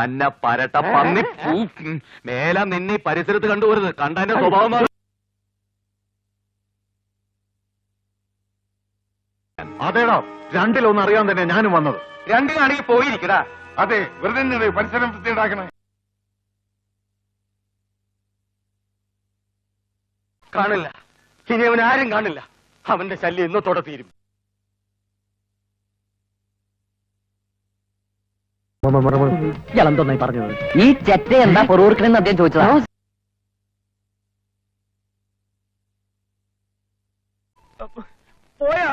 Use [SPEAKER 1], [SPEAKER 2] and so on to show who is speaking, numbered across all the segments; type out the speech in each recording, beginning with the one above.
[SPEAKER 1] പന്ന പരട്ട പന്നി മേല നിന്നെ പരിസരത്ത് കണ്ടുപോരുത്. കണ്ടതിന്റെ സ്വഭാവം
[SPEAKER 2] അതേടാ, രണ്ടിലൊന്നും അറിയാൻ തന്നെ ഞാനും വന്നത്.
[SPEAKER 1] രണ്ടിനാണെങ്കിൽ പോയിരിക്കടാ.
[SPEAKER 2] അതെ, വെറുതെ പരിസരം വൃത്തിയുണ്ടാക്കണേ.
[SPEAKER 1] കാണില്ല, ഇനി അവൻ ആരും കാണില്ല. അവന്റെ ശല്യം ഇന്നത്തോടെ തീരും.
[SPEAKER 3] ഇയാളെന്തോന്നായി പറഞ്ഞത്? ഈ ചെറ്റ എന്താ പൊറുവർക്കണെന്ന് അദ്ദേഹം ചോദിച്ചതാ.
[SPEAKER 1] പോയാ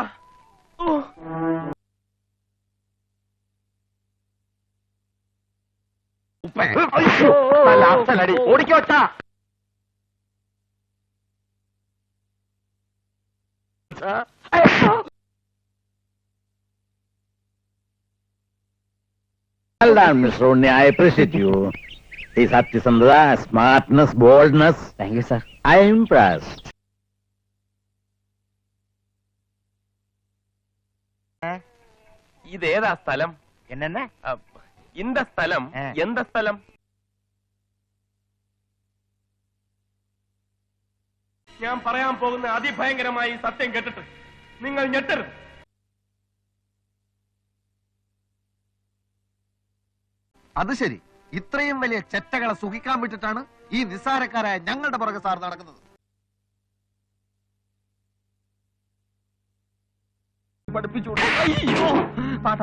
[SPEAKER 1] ഓടിക്കോട്ടാ.
[SPEAKER 4] Well done, Mr. Rooney. I appreciate you. The Satyasandra, smartness, boldness.
[SPEAKER 3] Thank you, sir.
[SPEAKER 4] I am impressed.
[SPEAKER 1] ഇതേതാ സ്ഥലം?
[SPEAKER 3] എന്നെ
[SPEAKER 1] ഇന്ത സ്ഥലം എന്ത സ്ഥലം? ഞാൻ പറയാൻ പോകുന്ന അതിഭയങ്കരമായി സത്യം കേട്ടിട്ട് നിങ്ങൾ ഞെട്ടരുത്.
[SPEAKER 5] അത് ശരി, ഇത്രയും വലിയ ചെറ്റകളെ സുഖിക്കാൻ വിട്ടിട്ടാണ് ഈ നിസ്സാരക്കാരായ ഞങ്ങളുടെ പുറകെ സാർ നടക്കുന്നത്.
[SPEAKER 1] പഠിപ്പിച്ചു. അയ്യോ, പാട്ട